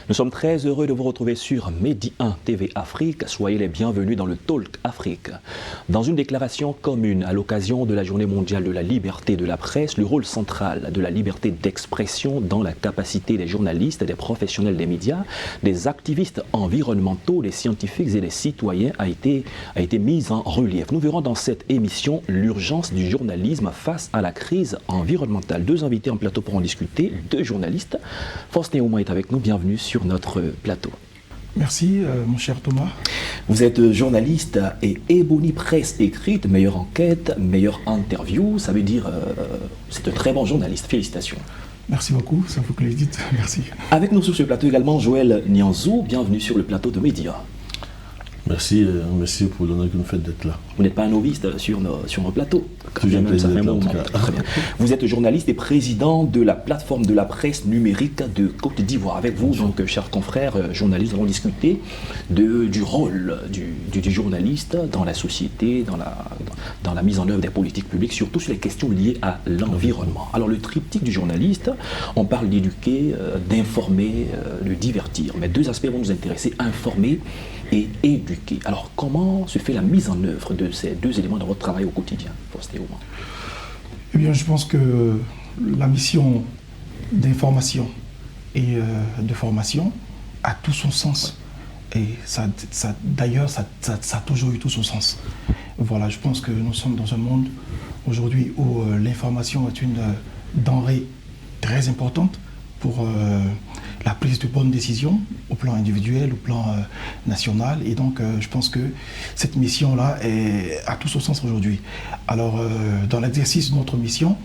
Nous sommes très heureux de vous retrouver sur Medi 1 TV Afrique. Soyez les bienvenus dans le Talk Afrique. Dans une déclaration commune à l'occasion de la Journée mondiale de la liberté de la presse, le rôle central de la liberté d'expression dans la capacité des journalistes, des professionnels des médias, des activistes environnementaux, des scientifiques et des citoyens a été mis en relief. Nous verrons dans cette émission l'urgence du journalisme face à la crise environnementale. Deux invités en plateau pour en discuter, deux journalistes. Faustin Ouma est avec nous, bienvenue sur notre plateau. Merci, mon cher Thomas. Vous êtes journaliste et Ebony Presse écrite, meilleure enquête, meilleure interview. Ça veut dire, c'est un très bon journaliste. Félicitations. Merci beaucoup, ça vous que le dites. Merci. Avec nous sur ce plateau également, Joël Nianzou. Bienvenue sur le plateau de Média. Merci, merci pour l'honneur que vous me faites d'être là. Vous n'êtes pas un novice sur nos plateaux. Toujours un plaisir d'être là, en tout cas. Très bien. Vous êtes journaliste et président de la plateforme de la presse numérique de Côte d'Ivoire. Avec vous, donc, chers confrères journalistes, nous allons discuter du rôle du journaliste dans la société, dans la mise en œuvre des politiques publiques, surtout sur les questions liées à l'environnement. Alors, le triptyque du journaliste, on parle d'éduquer, d'informer, de divertir. Mais deux aspects vont nous intéresser, informer et éduquer. Alors, comment se fait la mise en œuvre de ces deux éléments dans votre travail au quotidien, Faustin Ouma? Eh bien, je pense que la mission d'information et de formation a tout son sens. Et d'ailleurs, ça a toujours eu tout son sens. Voilà, je pense que nous sommes dans un monde aujourd'hui où l'information est une denrée très importante pour la prise de bonnes décisions au plan individuel, au plan national. Et donc, je pense que cette mission-là a tout son sens aujourd'hui. Alors, dans l'exercice de notre mission,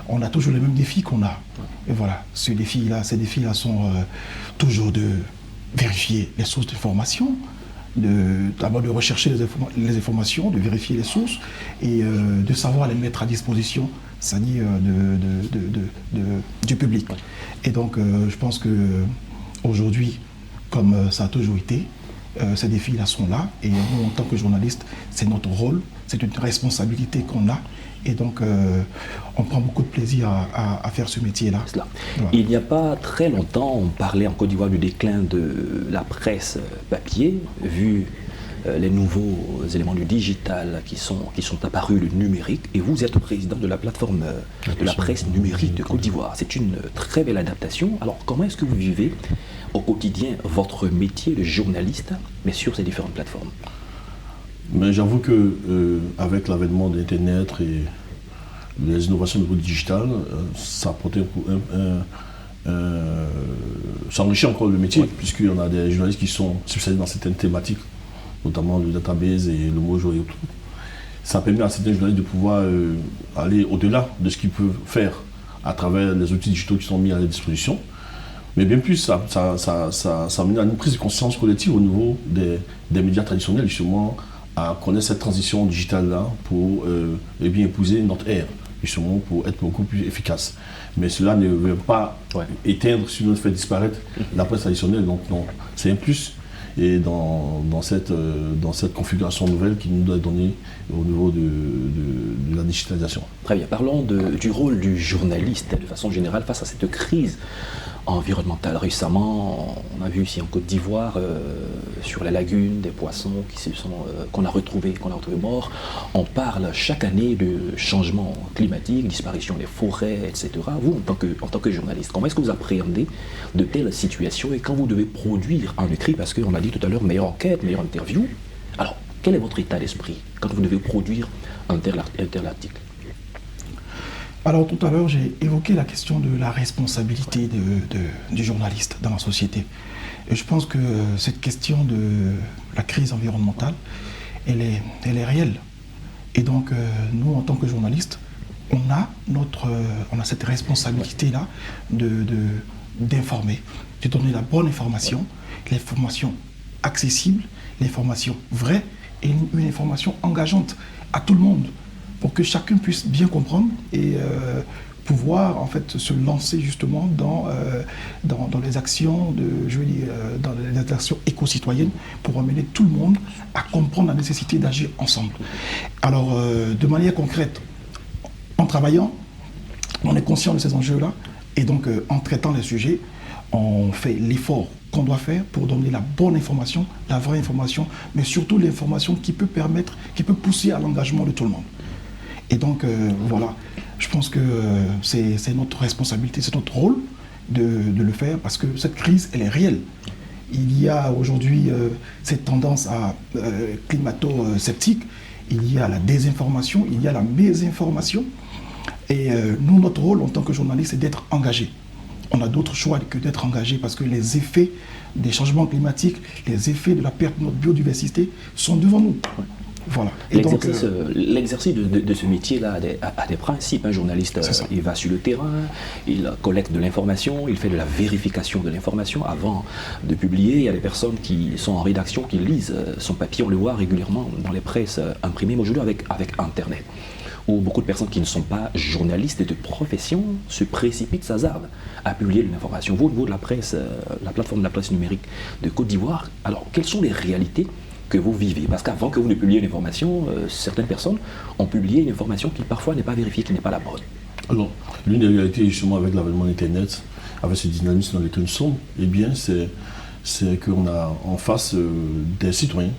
on a toujours les mêmes défis qu'on a. Et voilà, ces défis-là sont toujours de vérifier les sources d'information, d'abord de rechercher les informations, de vérifier les sources et de savoir les mettre à disposition, c'est-à-dire du public. Et donc, je pense qu'aujourd'hui, comme ça a toujours été, ces défis-là sont là. Et nous, en tant que journalistes, c'est notre rôle, c'est une responsabilité qu'on a. Et donc, on prend beaucoup de plaisir à faire ce métier-là. Voilà. Il n'y a pas très longtemps, on parlait en Côte d'Ivoire du déclin de la presse papier, vu les nouveaux éléments du digital qui sont apparus, le numérique, et vous êtes président de la plateforme de la presse numérique de Côte d'Ivoire. C'est une très belle adaptation. Alors, comment est-ce que vous vivez au quotidien votre métier de journaliste, mais sur ces différentes plateformes? Mais j'avoue que avec l'avènement d'Internet et les innovations de niveau digital, ça apporte ça enrichit encore le métier, puisqu'il y en a des journalistes qui sont spécialisés dans certaines thématiques, notamment le database et le Mojo et tout. Ça permet à certains journalistes de pouvoir aller au-delà de ce qu'ils peuvent faire à travers les outils digitaux qui sont mis à leur disposition. Mais bien plus, ça amène à une prise de conscience collective au niveau des médias traditionnels, justement, à connaître cette transition digitale-là pour bien épouser notre ère, justement, pour être beaucoup plus efficace. Mais cela ne veut pas éteindre, si on fait disparaître la presse traditionnelle. Donc, non, c'est un plus. Et dans cette configuration nouvelle qui nous doit donner au niveau de la digitalisation. Très bien. Parlons du rôle du journaliste de façon générale face à cette crise environnementale. Récemment, on a vu ici en Côte d'Ivoire, sur la lagune, des poissons qu'on a retrouvés morts. On parle chaque année de changement climatique, disparition des forêts, etc. Vous, en tant que journaliste, comment est-ce que vous appréhendez de telles situations et quand vous devez produire un écrit, parce qu'on a dit tout à l'heure, meilleure enquête, meilleure interview. Alors, quel est votre état d'esprit quand vous devez produire un tel article? Alors tout à l'heure, j'ai évoqué la question de la responsabilité du journaliste dans la société. Et je pense que cette question de la crise environnementale, elle est réelle. Et donc, nous, en tant que journalistes, on a cette responsabilité-là d'informer, de donner la bonne information, l'information accessible, l'information vraie et une information engageante à tout le monde, pour que chacun puisse bien comprendre et pouvoir en fait se lancer justement dans les actions dans les actions éco-citoyennes pour amener tout le monde à comprendre la nécessité d'agir ensemble. Alors, de manière concrète, en travaillant, on est conscient de ces enjeux-là et donc en traitant les sujets, on fait l'effort qu'on doit faire pour donner la bonne information, la vraie information, mais surtout l'information qui peut pousser à l'engagement de tout le monde. Et donc, voilà, je pense que c'est notre responsabilité, c'est notre rôle de le faire parce que cette crise, elle est réelle. Il y a aujourd'hui cette tendance à climato-sceptique, il y a la désinformation, il y a la mésinformation. Et nous, notre rôle en tant que journaliste, c'est d'être engagés. On a d'autres choix que d'être engagés parce que les effets des changements climatiques, les effets de la perte de notre biodiversité sont devant nous. Voilà. L'exercice de ce métier-là a des principes. Un journaliste, il va sur le terrain, il collecte de l'information, il fait de la vérification de l'information avant de publier. Il y a des personnes qui sont en rédaction, qui lisent son papier, on le voit régulièrement dans les presses imprimées, mais aujourd'hui avec Internet, où beaucoup de personnes qui ne sont pas journalistes et de profession se précipitent, s'hasardent à publier une information. Vous, au niveau de la presse, la plateforme de la presse numérique de Côte d'Ivoire, alors quelles sont les réalités que vous vivez? Parce qu'avant que vous ne publiiez une information, certaines personnes ont publié une information qui parfois n'est pas vérifiée, qui n'est pas la bonne. Alors, l'une des réalités justement avec l'avènement d'Internet, avec ce dynamisme dans lequel nous sommes, eh bien c'est qu'on a en face des citoyens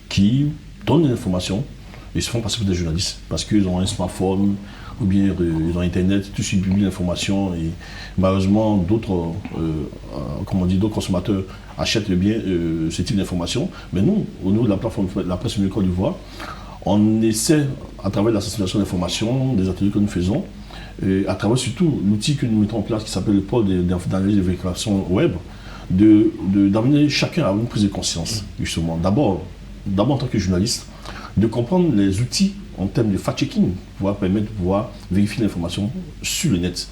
qui donnent des informations et se font passer pour des journalistes parce qu'ils ont un smartphone ou bien ils ont Internet, tout ils publient l'information et malheureusement d'autres consommateurs achètent bien ce type d'information. Mais nous, au niveau de la plateforme de la presse numérique Côte d'Ivoire, on essaie à travers la sensibilisation d'information, des ateliers que nous faisons, et à travers surtout l'outil que nous mettons en place qui s'appelle le pôle d'analyse de vérification web, d'amener chacun à une prise de conscience, justement. D'abord en tant que journaliste, de comprendre les outils en termes de fact-checking, pour permettre de pouvoir vérifier l'information sur le net.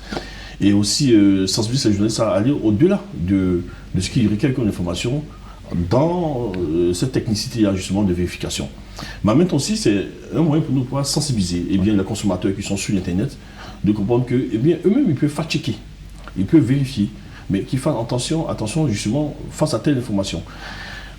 Et aussi sensibiliser les journalistes à aller au-delà de ce qui requiert comme information dans cette technicité justement de vérification. Mais en même temps aussi, c'est un moyen pour nous de pouvoir sensibiliser les consommateurs qui sont sur Internet, de comprendre que eux-mêmes ils peuvent fact-checker, ils peuvent vérifier, mais qu'ils fassent attention justement face à telle information.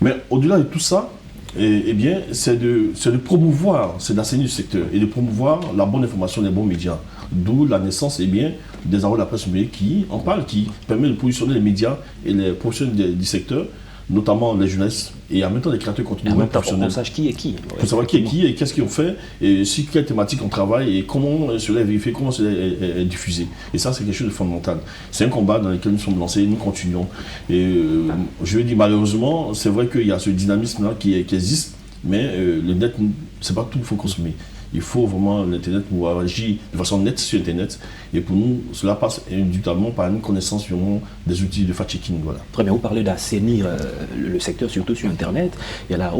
Mais au-delà de tout ça, c'est de promouvoir, c'est d'enseigner le secteur et de promouvoir la bonne information des bons médias. D'où la naissance des arômes de la presse numérique qui en parle, qui permet de positionner les médias et les professionnels du secteur, notamment les journalistes et en même temps les créateurs de contenu professionnels. Pour sache qui est qui. Pour savoir qui est qui et qu'est-ce qu'ils ont fait, et sur quelle thématique on travaille et comment cela est vérifié, comment cela est diffusé. Et ça, c'est quelque chose de fondamental. C'est un combat dans lequel nous sommes lancés, nous continuons. Et je veux dire, malheureusement, c'est vrai qu'il y a ce dynamisme-là qui existe, mais le net, c'est pas tout qu'il faut consommer. Il faut vraiment l'Internet pour agir de façon nette sur Internet. Et pour nous, cela passe indubitablement par une connaissance des outils de fact-checking. Voilà. Très bien, vous parlez d'assainir le secteur, surtout sur Internet. Il y a la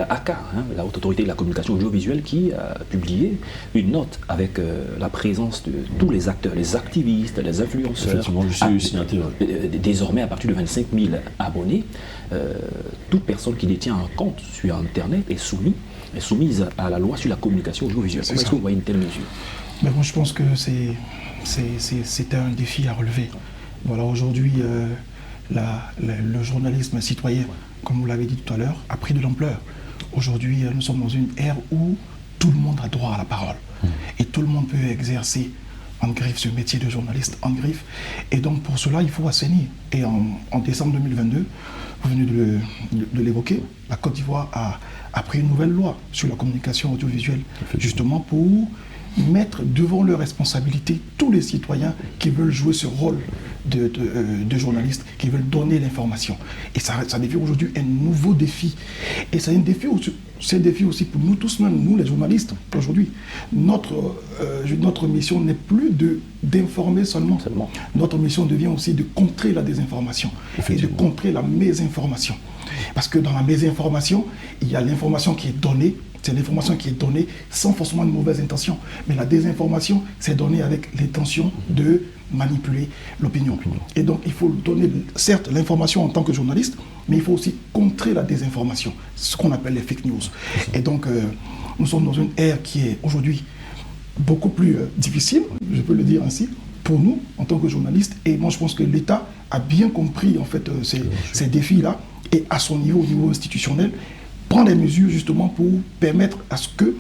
ACA, la Haute Autorité de la Communication Audiovisuelle, qui a publié une note avec la présence de tous les acteurs, les activistes, les influenceurs. Effectivement, je suis signataire. Désormais, à partir de 25 000 abonnés, toute personne qui détient un compte sur Internet est soumise à la loi sur la communication audiovisuelle. Comment est-ce que vous voyez une telle mesure? Mais moi, je pense que c'est un défi à relever. Voilà, aujourd'hui, le journalisme citoyen, comme vous l'avez dit tout à l'heure, a pris de l'ampleur. Aujourd'hui, nous sommes dans une ère où tout le monde a droit à la parole. Et tout le monde peut exercer en griffe ce métier de journaliste en griffe. Et donc, pour cela, il faut assainir. Et en décembre 2022, vous venez de l'évoquer, la Côte d'Ivoire a pris une nouvelle loi sur la communication audiovisuelle, justement pour mettre devant leurs responsabilités tous les citoyens qui veulent jouer ce rôle de journalistes, qui veulent donner l'information. Et ça devient aujourd'hui un nouveau défi. Et c'est un défi aussi pour nous tous, même nous les journalistes, aujourd'hui. Notre mission n'est plus d'informer seulement. Notre mission devient aussi de contrer la désinformation et de contrer la mésinformation. Parce que dans la mésinformation, il y a l'information qui est donnée, c'est l'information qui est donnée sans forcément une mauvaise intention. Mais la désinformation, c'est donné avec l'intention de manipuler l'opinion. Et donc, il faut donner, certes, l'information en tant que journaliste, mais il faut aussi contrer la désinformation, ce qu'on appelle les fake news. Et donc, nous sommes dans une ère qui est aujourd'hui beaucoup plus difficile, je peux le dire ainsi, pour nous, en tant que journalistes. Et moi, je pense que l'État a bien compris, en fait, ces défis-là, et à son niveau, au niveau institutionnel, prend des mesures, justement, pour permettre à ce que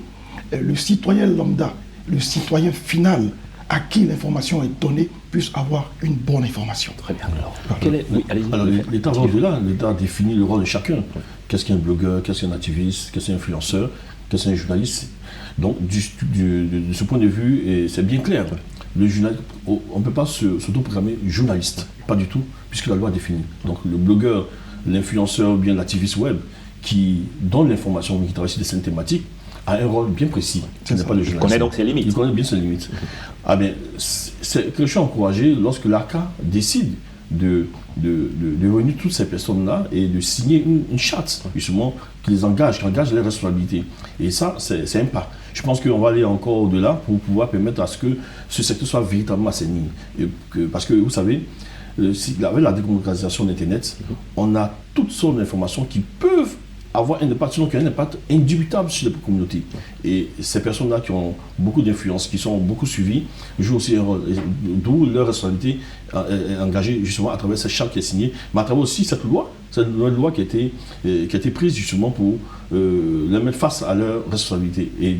le citoyen lambda, le citoyen final, à qui l'information est donnée, puisse avoir une bonne information. Très bien. Alors, oui, alors l'État va au-delà. L'État définit le rôle de chacun. Qu'est-ce qu'un blogueur, qu'est-ce qu'un activiste, qu'est-ce qu'un influenceur, qu'est-ce qu'un journaliste. Donc, de ce point de vue, c'est bien clair. Le journaliste, on ne peut pas s'auto-proclamer journaliste, pas du tout, puisque la loi définit. Donc, le blogueur, l'influenceur ou bien l'activiste web qui donne l'information, qui travaille sur des scènes thématiques, a un rôle bien précis. Ce n'est pas le journaliste. Il connaît donc ses limites. Il connaît bien ses limites. Ah ben, c'est que je suis encouragé lorsque l'ARCA décide de réunir toutes ces personnes-là et de signer une charte, justement, qui les engage, qui engage les responsabilités. Et ça, c'est un pas. Je pense qu'on va aller encore au-delà pour pouvoir permettre à ce que ce secteur soit véritablement assaini. Parce que, vous savez, avec la démocratisation d'Internet, on a toutes sortes d'informations qui peuvent avoir un impact, sinon qu'il y a un impact indubitable sur les communautés. Et ces personnes-là qui ont beaucoup d'influence, qui sont beaucoup suivies, jouent aussi un rôle, d'où leur responsabilité engagée justement à travers cette charte qui est signée, mais à travers aussi cette loi qui a été prise justement pour les mettre face à leurs responsabilités. Et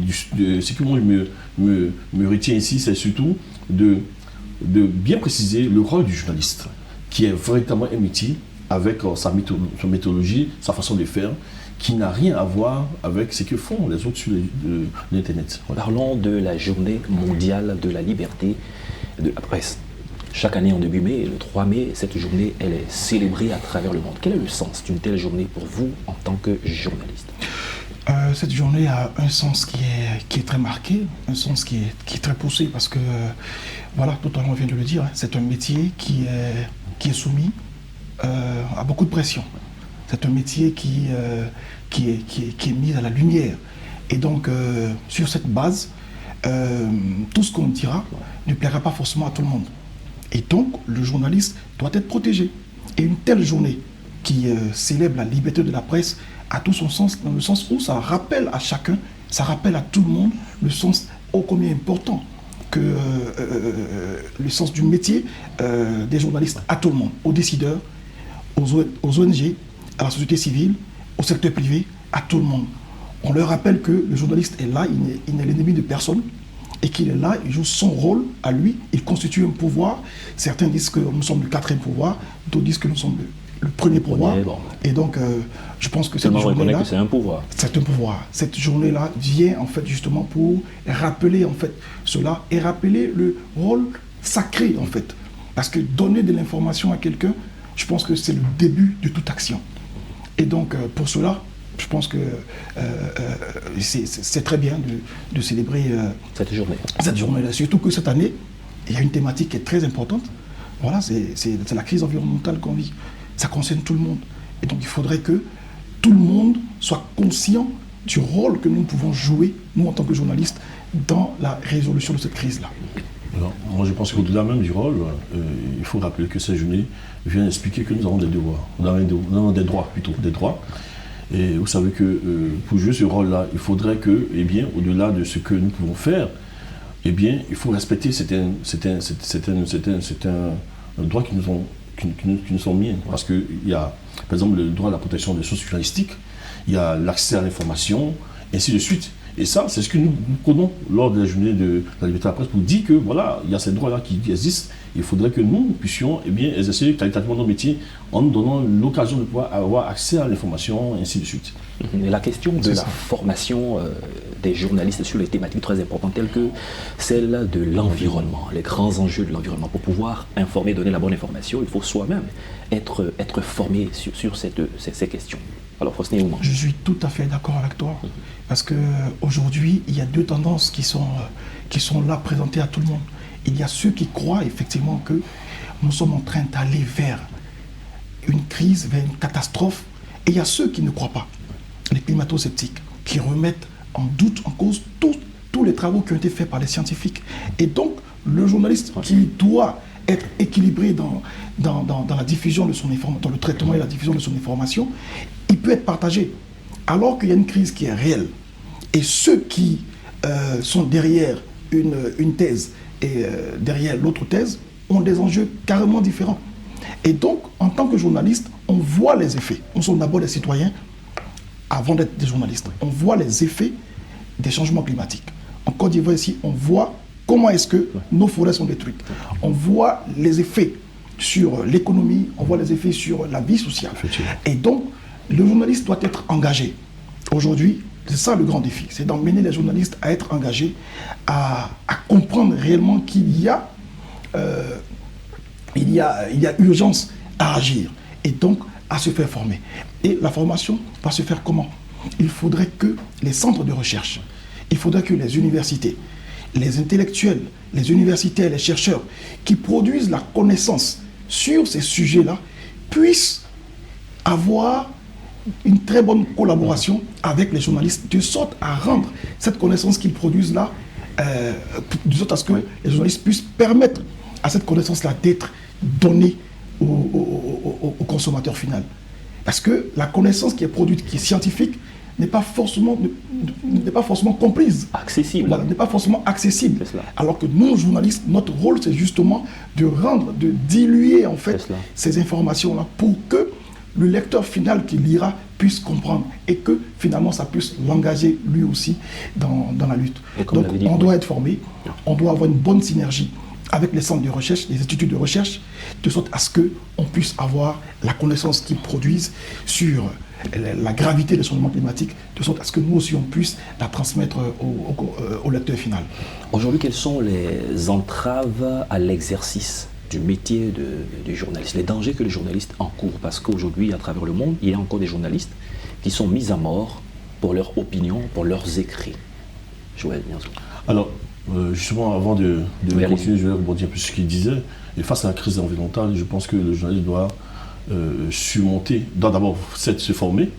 ce qui moi me retient ici, c'est surtout de bien préciser le rôle du journaliste, qui est véritablement un métier avec sa méthodologie, sa façon de faire, qui n'a rien à voir avec ce que font les autres sur l'Internet. Parlons de la journée mondiale de la liberté de la presse. Chaque année en début mai, le 3 mai, cette journée, elle est célébrée à travers le monde. Quel est le sens d'une telle journée pour vous en tant que journaliste? Cette journée a un sens qui est très marqué, un sens qui est très poussé parce que, voilà, tout à l'heure on vient de le dire, c'est un métier qui est soumis à beaucoup de pression. C'est un métier qui est mis à la lumière. Et donc, sur cette base, tout ce qu'on dira ne plaira pas forcément à tout le monde. Et donc, le journaliste doit être protégé. Et une telle journée qui célèbre la liberté de la presse a tout son sens, dans le sens où ça rappelle à chacun, ça rappelle à tout le monde le sens ô combien important que le sens du métier des journalistes à tout le monde, aux décideurs, aux ONG, à la société civile, au secteur privé, à tout le monde. On leur rappelle que le journaliste est là, il n'est l'ennemi de personne, et qu'il est là, il joue son rôle à lui, il constitue un pouvoir. Certains disent que nous sommes le 4e pouvoir, d'autres disent que nous sommes le premier pouvoir. Bon. Et donc, je pense que cette journée-là, que c'est un pouvoir. C'est un pouvoir. Cette journée-là vient en fait justement pour rappeler en fait cela et rappeler le rôle sacré en fait. Parce que donner de l'information à quelqu'un, je pense que c'est le début de toute action. Et donc, pour cela, je pense que c'est très bien de célébrer cette journée. Cette journée-là. Surtout que cette année, il y a une thématique qui est très importante. Voilà, c'est la crise environnementale qu'on vit. Ça concerne tout le monde. Et donc, il faudrait que tout le monde soit conscient du rôle que nous pouvons jouer, nous, en tant que journalistes, dans la résolution de cette crise-là. Alors, moi, je pense qu'au-delà même du rôle, il faut rappeler que cette journée vient expliquer que nous avons des devoirs. Nous avons des droits, plutôt, des droits. Et vous savez que pour jouer ce rôle-là, il faudrait que, eh bien, au-delà de ce que nous pouvons faire, eh bien, il faut respecter certains droits qui nous sont mis. Parce qu'il y a, par exemple, le droit à la protection des sources journalistiques, il y a l'accès à l'information, ainsi de suite. Et ça, c'est ce que nous prenons lors de la journée de la liberté de la presse pour dire que, voilà, il y a ces droits-là qui existent. Il faudrait que nous puissions exercer qualitativement nos métiers en nous donnant l'occasion de pouvoir avoir accès à l'information, et ainsi de suite. Et la question de la formation des journalistes sur les thématiques très importantes telles que celle de l'environnement, les grands enjeux de l'environnement. Pour pouvoir informer, donner la bonne information, il faut soi-même être formé sur ces questions. Alors, Faustin Oumang. Je suis tout à fait d'accord avec toi, parce qu'aujourd'hui, il y a deux tendances qui sont là présentées à tout le monde. Il y a ceux qui croient effectivement que nous sommes en train d'aller vers une crise, vers une catastrophe, et il y a ceux qui ne croient pas, les climato-sceptiques, qui remettent en doute, en cause tous les travaux qui ont été faits par les scientifiques. Et donc, le journaliste qui doit être équilibré dans la diffusion de son information, dans le traitement et la diffusion de son information, il peut être partagé. Alors qu'il y a une crise qui est réelle, et ceux qui sont derrière une thèse et derrière l'autre thèse ont des enjeux carrément différents. Et donc, en tant que journaliste, on voit les effets. On sont d'abord des citoyens avant d'être des journalistes. On voit les effets des changements climatiques. En Côte d'Ivoire, ici, on voit comment est-ce que nos forêts sont détruites. On voit les effets sur l'économie, on voit les effets sur la vie sociale. Et donc, le journaliste doit être engagé. Aujourd'hui, c'est ça le grand défi, c'est d'emmener les journalistes à être engagés, à comprendre réellement qu'il y a urgence à agir et donc à se faire former. Et la formation va se faire comment? Il faudrait que les centres de recherche, il faudrait que les universités, les intellectuels, les universitaires, les chercheurs qui produisent la connaissance sur ces sujets-là puissent avoir une très bonne collaboration avec les journalistes, de sorte à rendre cette connaissance qu'ils produisent là, de sorte à ce que les journalistes puissent permettre à cette connaissance-là d'être donnée au consommateur final. Parce que la connaissance qui est produite, qui est scientifique, n'est pas forcément comprise. Accessible. Voilà, n'est pas forcément accessible. Alors que nous, journalistes, notre rôle, c'est justement de diluer en fait ces informations-là pour que le lecteur final qui lira puisse comprendre et que finalement ça puisse l'engager lui aussi dans la lutte. Donc on doit être formé, on doit avoir une bonne synergie avec les centres de recherche, les instituts de recherche, de sorte à ce qu'on puisse avoir la connaissance qu'ils produisent sur la gravité des changements climatiques, de sorte à ce que nous aussi on puisse la transmettre au lecteur final. Aujourd'hui, quelles sont les entraves à l'exercice du métier du journaliste, les dangers que les journalistes encourent? Parce qu'aujourd'hui, à travers le monde, il y a encore des journalistes qui sont mis à mort pour leur opinion, pour leurs écrits. Joël Nianzou. Alors, justement, avant de continuer, je vais rebondir un peu sur ce qu'il disait. Et face à la crise environnementale, je pense que le journaliste doit surmonter, doit d'abord se former.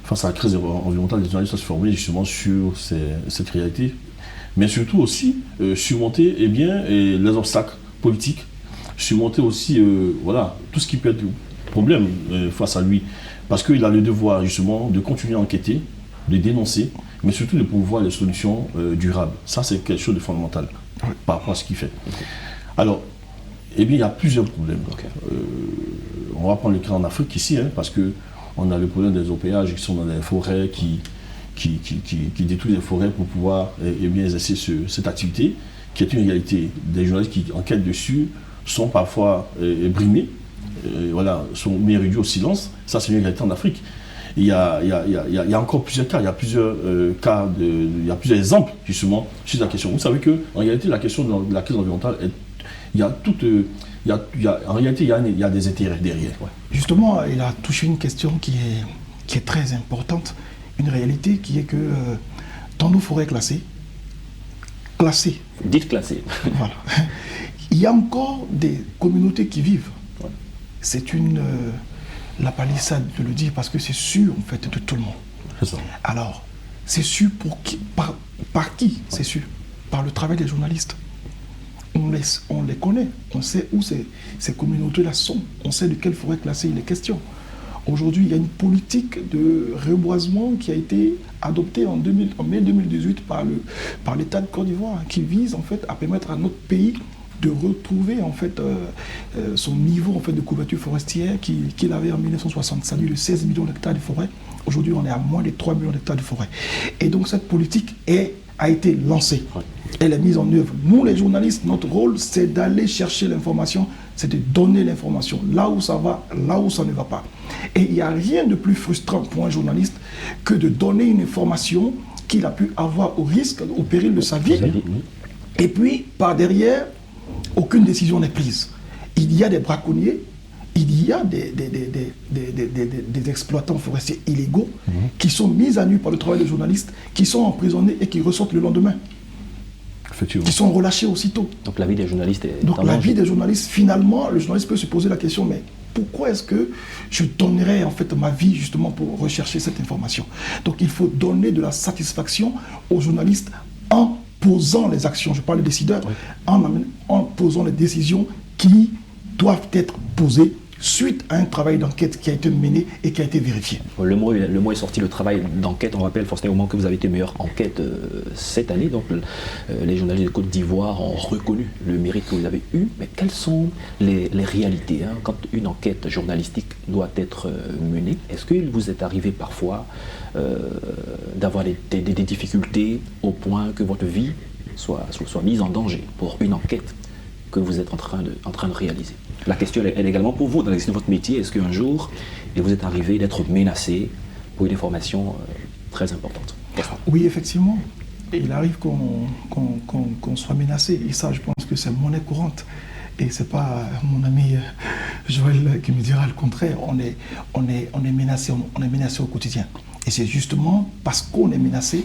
Face à la crise environnementale, les journalistes doivent se former justement sur cette réalité, mais surtout aussi surmonter les obstacles politiques, surmonter aussi tout ce qui peut être problème face à lui, parce qu'il a le devoir justement de continuer à enquêter, de dénoncer, mais surtout de promouvoir les solutions durables. Ça, c'est quelque chose de fondamental par rapport à ce qu'il fait. Alors, il y a plusieurs problèmes. On va prendre le cas en Afrique ici, parce qu'on a le problème des OPH qui sont dans les forêts, qui détruisent les forêts pour pouvoir exercer cette activité, qui est une réalité. Des journalistes qui enquêtent dessus sont parfois brimés, sont mis réduits au silence. Ça, c'est une réalité en Afrique. Il y a encore plusieurs cas, il y a plusieurs exemples justement sur la question. Vous savez qu'en réalité, la question de la crise environnementale, en réalité, il y a des intérêts derrière. Justement, il a touché une question qui est très importante, une réalité qui est que dans nos forêts classées, dites classées, voilà, il y a encore des communautés qui vivent. C'est la palissade de le dire parce que c'est sûr en fait de tout le monde. C'est ça. Alors, c'est sûr par qui? C'est sûr par le travail des journalistes. On les connaît, on sait où ces communautés-là sont, on sait de quelle forêt classée il est question. Aujourd'hui, il y a une politique de reboisement qui a été adoptée en mai 2018 par l'État de Côte d'Ivoire, qui vise en fait à permettre à notre pays de retrouver en fait son niveau en fait de couverture forestière qu'il avait en 1960, c'est-à-dire de 16 millions d'hectares de forêt. Aujourd'hui, on est à moins de 3 millions d'hectares de forêt. Et donc cette politique a été lancée. Elle est mise en œuvre. Nous, les journalistes, notre rôle, c'est d'aller chercher l'information, c'est de donner l'information là où ça va, là où ça ne va pas. Et il n'y a rien de plus frustrant pour un journaliste que de donner une information qu'il a pu avoir au risque, au péril de sa vie. Et puis, par derrière, aucune décision n'est prise. Il y a des braconniers, il y a des exploitants forestiers illégaux qui sont mis à nu par le travail des journalistes, qui sont emprisonnés et qui ressortent le lendemain. Qui sont relâchés aussitôt. Donc la vie des journalistes est Donc la vie des journalistes, finalement, le journaliste peut se poser la question, mais pourquoi est-ce que je donnerais en fait ma vie justement pour rechercher cette information? Donc il faut donner de la satisfaction aux journalistes en posant les actions, je parle des décideurs, en posant les décisions qui doivent être posées suite à un travail d'enquête qui a été mené et qui a été vérifié. Le mot est sorti, le travail d'enquête. On rappelle forcément au moment que vous avez été meilleure enquête cette année. Donc les journalistes de Côte d'Ivoire ont reconnu le mérite que vous avez eu. Mais quelles sont les réalités quand une enquête journalistique doit être menée? Est-ce qu'il vous est arrivé parfois d'avoir des difficultés au point que votre vie soit mise en danger pour une enquête que vous êtes en train de réaliser? La question elle est également pour vous dans l'exercice de votre métier. Est-ce qu'un jour il vous est arrivé d'être menacé pour une information très importante? Oui, effectivement. Il arrive qu'on soit menacé. Et ça, je pense que c'est monnaie courante. Et c'est pas mon ami Joël qui me dira le contraire. On est menacé, on est menacé au quotidien. Et c'est justement parce qu'on est menacé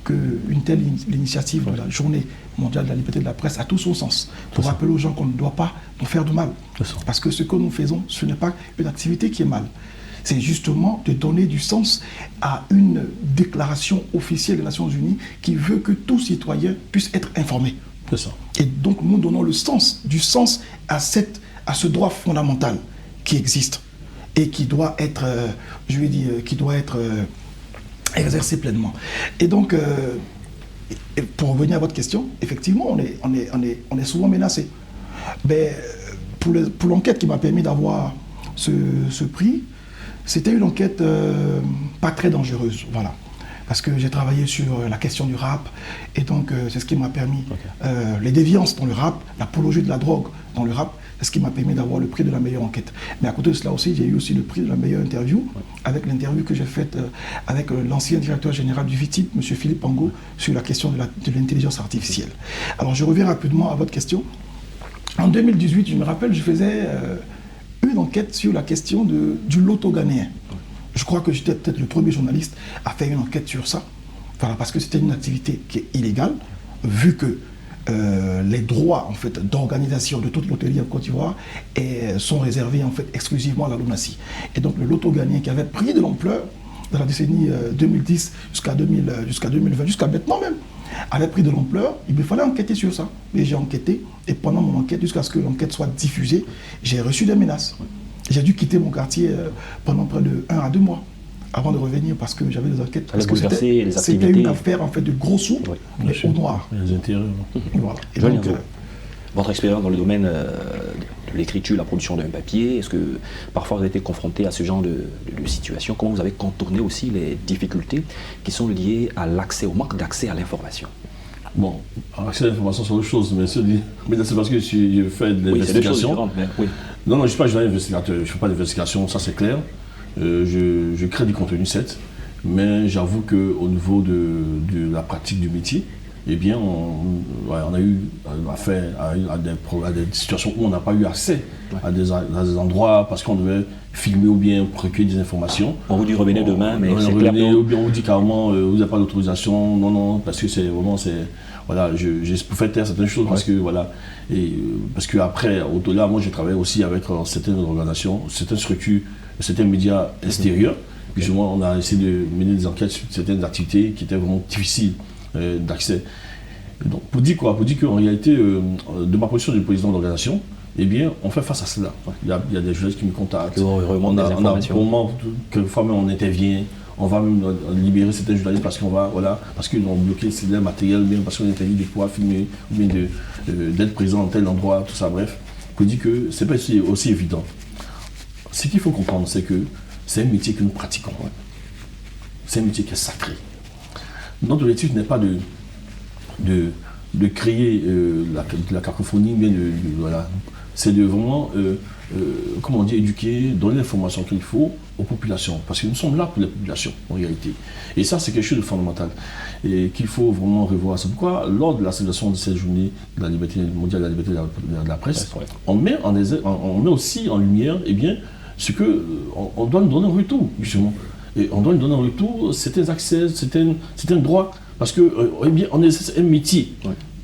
qu'une telle initiative de la Journée mondiale de la liberté de la presse a tout son sens. Pour rappeler aux gens qu'on ne doit pas nous faire de mal. Parce que ce que nous faisons, ce n'est pas une activité qui est mal. C'est justement de donner du sens à une déclaration officielle des Nations Unies qui veut que tout citoyen puisse être informé. C'est ça. Et donc nous donnons du sens à ce droit fondamental qui existe et qui doit être, exercé pleinement. Et donc, pour revenir à votre question, effectivement, on est souvent menacé. Mais pour l'enquête qui m'a permis d'avoir ce prix, c'était une enquête pas très dangereuse, voilà. Parce que j'ai travaillé sur la question du rap, et donc c'est ce qui m'a permis, les déviances dans le rap, l'apologie de la drogue dans le rap, c'est ce qui m'a permis d'avoir le prix de la meilleure enquête. Mais à côté de cela aussi, j'ai eu aussi le prix de la meilleure interview, avec l'interview que j'ai faite avec l'ancien directeur général du VITIP, M. Philippe Pango, sur la question de l'intelligence artificielle. Alors je reviens rapidement à votre question. En 2018, je me rappelle, je faisais une enquête sur la question du loto ghanéen. Je crois que j'étais peut-être le premier journaliste à faire une enquête sur ça. Voilà, parce que c'était une activité qui est illégale, vu que les droits en fait, d'organisation de toute loterie en Côte d'Ivoire sont réservés en fait, exclusivement à la LONASI. Et donc le loto ghanéen qui avait pris de l'ampleur dans la décennie 2010 jusqu'à 2020, jusqu'à maintenant même, avait pris de l'ampleur, il me fallait enquêter sur ça. Et j'ai enquêté, et pendant mon enquête, jusqu'à ce que l'enquête soit diffusée, j'ai reçu des menaces. J'ai dû quitter mon quartier pendant près de 1 à 2 mois avant de revenir parce que j'avais des enquêtes. Parce que c'était une affaire en fait de gros sous, mais au noir. Les intérêts. Voilà. Et donc, votre expérience dans le domaine de l'écriture, la production d'un papier, est-ce que parfois vous avez été confronté à ce genre de situation? Comment vous avez contourné aussi les difficultés qui sont liées à l'accès, au manque d'accès à l'information? Bon, accès à l'information, c'est autre chose, mais c'est parce que je fais de l'investigation. Oui. Non, je ne suis pas journaliste investigateur, je ne fais pas d'investigation, ça c'est clair. Je crée du contenu, certes, mais j'avoue qu'au niveau de la pratique du métier, eh bien, on a eu affaire à des situations où on n'a pas eu accès à des endroits parce qu'on devait filmer ou bien recueillir des informations. On vous dit revenez demain, mais c'est clair. Ou bien on vous dit carrément, vous n'avez pas d'autorisation, non, parce que c'est vraiment, voilà, j'ai fait taire certaines choses parce que, voilà, parce qu'après, au-delà, moi j'ai travaillé aussi avec certaines organisations, certaines structures, certains médias extérieurs. Puis justement, on a essayé de mener des enquêtes sur certaines activités qui étaient vraiment difficiles d'accès. Donc, pour dire quoi? Pour dire qu'en réalité, de ma position de président d'organisation, eh bien, on fait face à cela. Il y a des journalistes qui me contactent. On a quelquefois même on intervient, on va même libérer certains journalistes parce parce qu'ils ont bloqué le matériel, même parce qu'on interdit de pouvoir filmer, ou bien d'être présent dans tel endroit, tout ça, bref. Pour dire que c'est pas aussi évident. Ce qu'il faut comprendre, c'est que c'est un métier que nous pratiquons. C'est un métier qui est sacré. Notre objectif n'est pas de créer la cacophonie, mais voilà. C'est de vraiment, éduquer, donner l'information qu'il faut aux populations. Parce que nous sommes là pour les populations, en réalité. Et ça, c'est quelque chose de fondamental. Et qu'il faut vraiment revoir. C'est pourquoi, lors de la célébration de cette journée de la liberté mondiale de la liberté de la presse, on met aussi en lumière, eh bien, ce qu'on doit nous donner en retour, justement. Et on doit nous donner en retour certains accès, certains droits. Parce que, eh bien, on essaie un métier.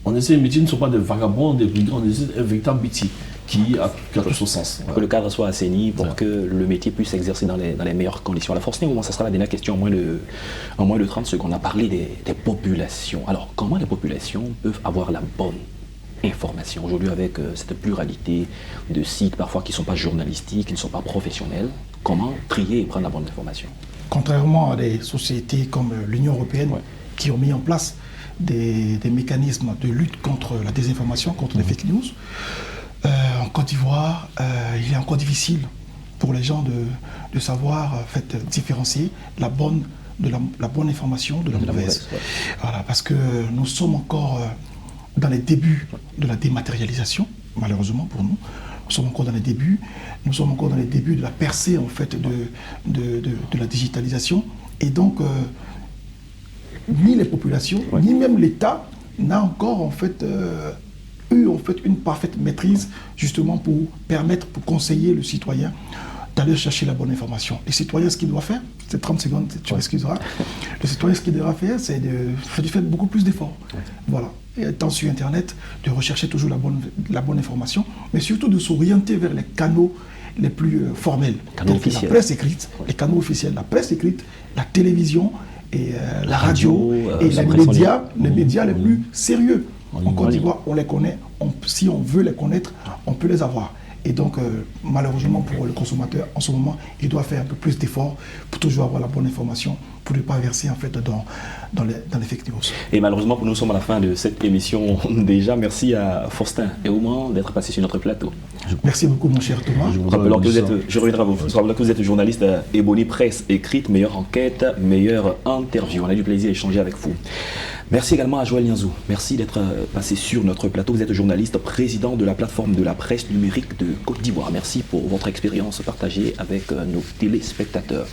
On essaie un métier, ne sont pas des vagabonds, des brigands, on essaie un véritable métier qui a tout son sens. Que le cadre soit assaini pour que le métier puisse s'exercer dans les meilleures conditions. Alors forcément, ça sera la dernière question en moins de 30 secondes. On a parlé des populations. Alors, comment les populations peuvent avoir la bonne information. Aujourd'hui, avec cette pluralité de sites, parfois qui ne sont pas journalistiques, qui ne sont pas professionnels, comment trier et prendre la bonne information? Contrairement à des sociétés comme l'Union européenne, qui ont mis en place des mécanismes de lutte contre la désinformation, contre les fake news, en Côte d'Ivoire, il est encore difficile pour les gens de savoir en fait, différencier la bonne information de la mauvaise. Voilà, parce que nous sommes encore dans les débuts de la dématérialisation, malheureusement pour nous. Nous sommes encore dans les débuts. Nous sommes encore dans les débuts de la percée en fait, de la digitalisation. Et donc, ni les populations, ni même l'État n'a encore en fait, eu en fait, une parfaite maîtrise justement pour permettre, pour conseiller le citoyen d'aller chercher la bonne information. Le citoyen, ce qu'il doit faire, c'est 30 secondes, tu m'excuseras. Le citoyen, ce qu'il devra faire, c'est de faire beaucoup plus d'efforts. Voilà. Et étant sur Internet, de rechercher toujours la bonne information, mais surtout de s'orienter vers les canaux les plus formels. Donc la presse écrite, les canaux officiels, la presse écrite, la télévision et la radio et les médias les plus sérieux. En Côte d'Ivoire, on les connaît. Si on veut les connaître, on peut les avoir. Et donc, malheureusement pour le consommateur, en ce moment, il doit faire un peu plus d'efforts pour toujours avoir la bonne information, pour ne pas verser en fait dans les fake news. Et malheureusement, nous sommes à la fin de cette émission déjà. Merci à Faustin et Oumar d'être passé sur notre plateau. Merci beaucoup, mon cher Thomas. Je reviendrai à vous. Je rappelle que vous êtes journaliste à Ebony Presse écrite, meilleure enquête, meilleure interview. On a eu du plaisir à échanger avec vous. Merci également à Joël Nianzou. Merci d'être passé sur notre plateau. Vous êtes journaliste, président de la plateforme de la presse numérique de Côte d'Ivoire. Merci pour votre expérience partagée avec nos téléspectateurs.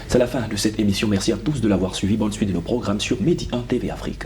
C'est la fin de cette émission. Merci à tous de l'avoir suivi. Bonne suite de nos programmes sur Medi 1 TV Afrique.